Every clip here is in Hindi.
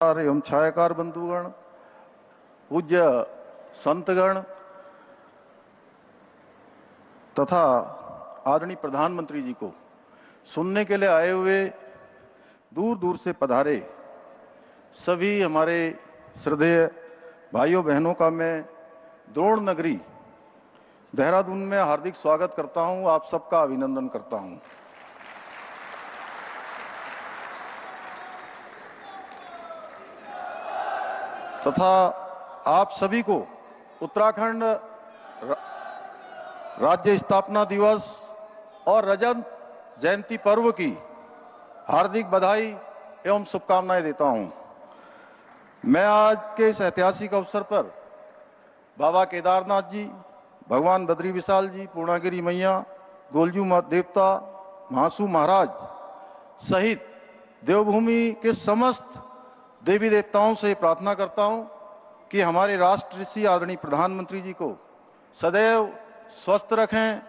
एवं छायाकार बंधुगण, पूज्य संतगण तथा आदरणीय प्रधानमंत्री जी को सुनने के लिए आए हुए दूर दूर से पधारे सभी हमारे श्रद्धेय भाइयों बहनों का मैं द्रोण नगरी देहरादून में हार्दिक स्वागत करता हूं। आप सबका अभिनंदन करता हूं। तथा आप सभी को उत्तराखंड राज्य स्थापना दिवस और रजत जयंती पर्व की हार्दिक बधाई एवं शुभकामनाएं देता हूं। मैं आज के इस ऐतिहासिक अवसर पर बाबा केदारनाथ जी, भगवान बद्री विशाल जी, पूर्णागिरी मैया, गोलजू देवता, महासू महाराज सहित देवभूमि के समस्त देवी देवताओं से प्रार्थना करता हूं कि हमारे राष्ट्र ऋषि आदरणीय प्रधानमंत्री जी को सदैव स्वस्थ रखें,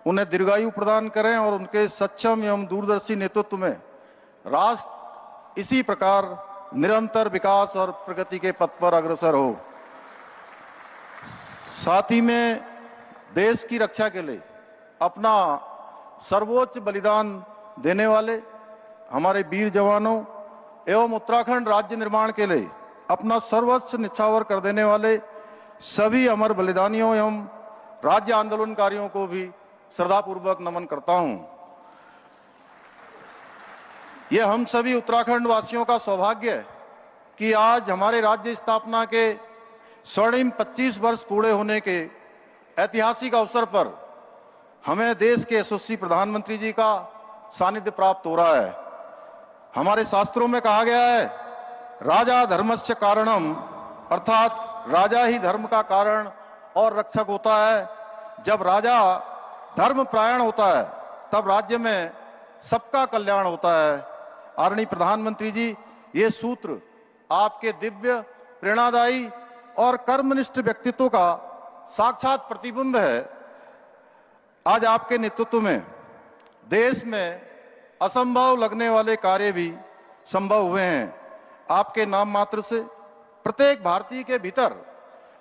उन्हें दीर्घायु प्रदान करें और उनके सक्षम एवं दूरदर्शी नेतृत्व में राष्ट्र इसी प्रकार निरंतर विकास और प्रगति के पथ पर अग्रसर हो। साथ ही में देश की रक्षा के लिए अपना सर्वोच्च बलिदान देने वाले हमारे वीर जवानों एवं उत्तराखंड राज्य निर्माण के लिए अपना सर्वस्व निछावर कर देने वाले सभी अमर बलिदानियों एवं राज्य आंदोलनकारियों को भी श्रद्धापूर्वक नमन करता हूं। यह हम सभी उत्तराखंड वासियों का सौभाग्य है कि आज हमारे राज्य स्थापना के स्वर्णिम 25 वर्ष पूरे होने के ऐतिहासिक अवसर पर हमें देश के यशस्वी प्रधानमंत्री जी का सानिध्य प्राप्त हो रहा है। हमारे शास्त्रों में कहा गया है, राजा धर्मस्य कारणम, अर्थात राजा ही धर्म का कारण और रक्षक होता है। जब राजा धर्म परायण होता है तब राज्य में सबका कल्याण होता है। आदरणीय प्रधानमंत्री जी, ये सूत्र आपके दिव्य, प्रेरणादायी और कर्मनिष्ठ व्यक्तित्व का साक्षात प्रतिबिंब है। आज आपके नेतृत्व में देश में असंभव लगने वाले कार्य भी संभव हुए हैं। आपके नाम मात्र से प्रत्येक भारतीय के भीतर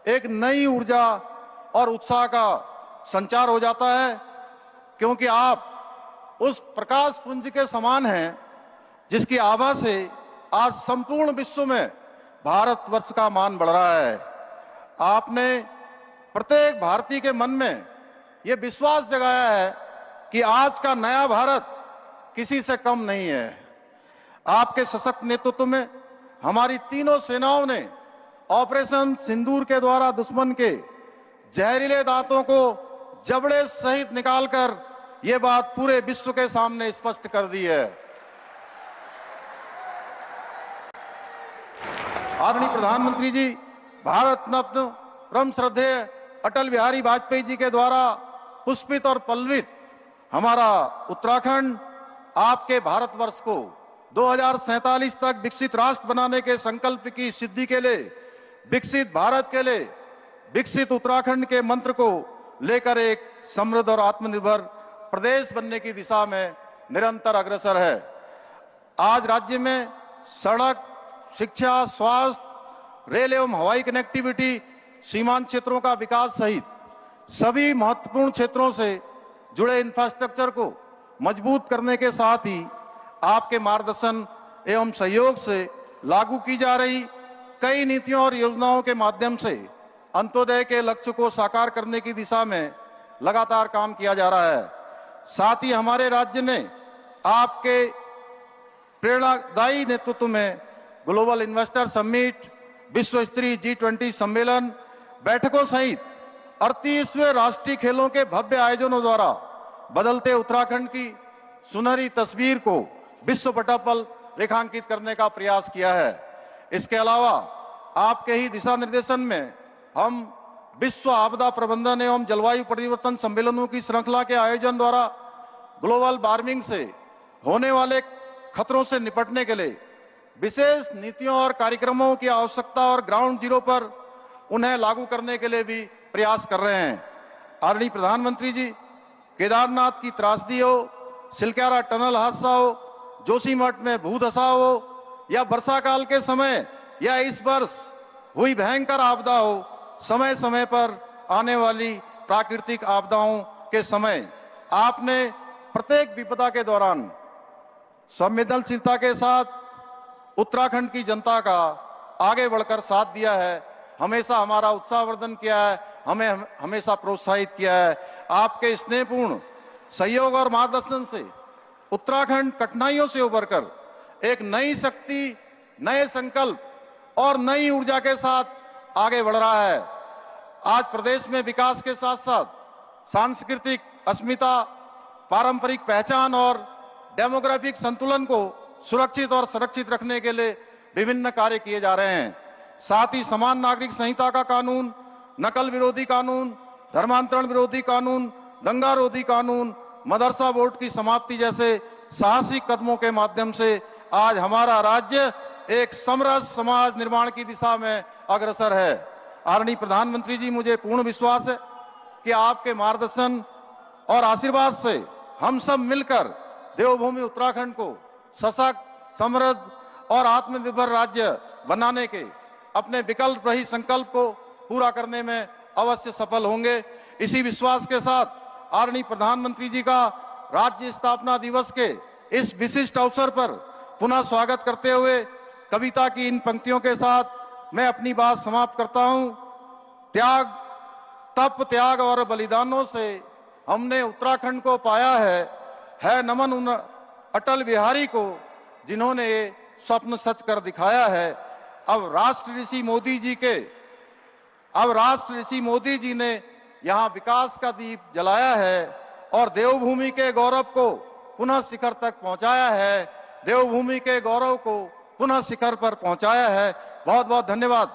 एक नई ऊर्जा और उत्साह का संचार हो जाता है, क्योंकि आप उस प्रकाश पुंज के समान हैं जिसकी आभा से आज संपूर्ण विश्व में भारतवर्ष का मान बढ़ रहा है। आपने प्रत्येक भारतीय के मन में यह विश्वास जगाया है कि आज का नया भारत किसी से कम नहीं है। आपके सशक्त नेतृत्व में हमारी तीनों सेनाओं ने ऑपरेशन सिंदूर के द्वारा दुश्मन के जहरीले दांतों को जबड़े सहित निकालकर यह बात पूरे विश्व के सामने स्पष्ट कर दी है। आदरणीय प्रधानमंत्री जी, भारत रत्न परम श्रद्धेय अटल बिहारी वाजपेयी जी के द्वारा पुष्पित और पल्लवित हमारा उत्तराखंड आपके भारतवर्ष को 2047 तक विकसित राष्ट्र बनाने के संकल्प की सिद्धि के लिए, विकसित भारत के लिए, विकसित उत्तराखंड के मंत्र को लेकर एक समृद्ध और आत्मनिर्भर प्रदेश बनने की दिशा में निरंतर अग्रसर है। आज राज्य में सड़क, शिक्षा, स्वास्थ्य, रेल एवं हवाई कनेक्टिविटी, सीमांत क्षेत्रों का विकास सहित सभी महत्वपूर्ण क्षेत्रों से जुड़े इंफ्रास्ट्रक्चर को मजबूत करने के साथ ही आपके मार्गदर्शन एवं सहयोग से लागू की जा रही कई नीतियों और योजनाओं के माध्यम से अंत्योदय के लक्ष्य को साकार करने की दिशा में लगातार काम किया जा रहा है। साथ ही हमारे राज्य ने आपके प्रेरणादायी नेतृत्व में ग्लोबल इन्वेस्टर समिट, विश्व स्तरीय G20 सम्मेलन, बैठकों सहित 38वें राष्ट्रीय खेलों के भव्य आयोजनों द्वारा बदलते उत्तराखंड की सुनहरी तस्वीर को विश्व पटल पर रेखांकित करने का प्रयास किया है। इसके अलावा आपके ही दिशा निर्देशन में हम विश्व आपदा प्रबंधन एवं जलवायु परिवर्तन सम्मेलनों की श्रृंखला के आयोजन द्वारा ग्लोबल वार्मिंग से होने वाले खतरों से निपटने के लिए विशेष नीतियों और कार्यक्रमों की आवश्यकता और ग्राउंड जीरो पर उन्हें लागू करने के लिए भी प्रयास कर रहे हैं। आदरणीय प्रधानमंत्री जी, केदारनाथ की त्रासदी हो, सिलक्यारा टनल हादसा हो, जोशीमठ में भूधसा हो, या वर्षा काल के समय या इस वर्ष हुई भयंकर आपदा हो, समय समय पर आने वाली प्राकृतिक आपदाओं के समय आपने प्रत्येक विपदा के दौरान संवेदनशीलता के साथ उत्तराखंड की जनता का आगे बढ़कर साथ दिया है, हमेशा हमारा उत्साहवर्धन किया है, हमें हमेशा प्रोत्साहित किया है। आपके स्नेहपूर्ण सहयोग और मार्गदर्शन से उत्तराखंड कठिनाइयों से उबरकर एक नई शक्ति, नए संकल्प और नई ऊर्जा के साथ आगे बढ़ रहा है। आज प्रदेश में विकास के साथ साथ सांस्कृतिक अस्मिता, पारंपरिक पहचान और डेमोग्राफिक संतुलन को सुरक्षित और संरक्षित रखने के लिए विभिन्न कार्य किए जा रहे हैं। साथ ही समान नागरिक संहिता का कानून, नकल विरोधी कानून, धर्मांतरण विरोधी कानून, दंगा रोधी कानून, मदरसा बोर्ड की समाप्ति जैसे साहसिक कदमों के माध्यम से आज हमारा राज्य एक समरस समाज निर्माण की दिशा में अग्रसर है। आदरणीय प्रधानमंत्री जी, मुझे पूर्ण विश्वास है कि आपके मार्गदर्शन और आशीर्वाद से हम सब मिलकर देवभूमि उत्तराखंड को सशक्त, समृद्ध और आत्मनिर्भर राज्य बनाने के अपने विकल्प रहित संकल्प को पूरा करने में अवश्य सफल होंगे। इसी विश्वास के साथ आदरणीय प्रधानमंत्री जी का राज्य स्थापना दिवस के इस विशिष्ट अवसर पर पुनः स्वागत करते हुए कविता की इन पंक्तियों के साथ मैं अपनी बात समाप्त करता हूं। त्याग, तप, त्याग और बलिदानों से हमने उत्तराखंड को पाया है नमन उन अटल बिहारी को जिन्होंने ये स्वप्न सच कर दिखाया है। अब राष्ट्र ऋषि मोदी जी ने यहाँ विकास का दीप जलाया है और देवभूमि के गौरव को पुनः शिखर तक पहुंचाया है, देवभूमि के गौरव को पुनः शिखर पर पहुंचाया है। बहुत बहुत धन्यवाद।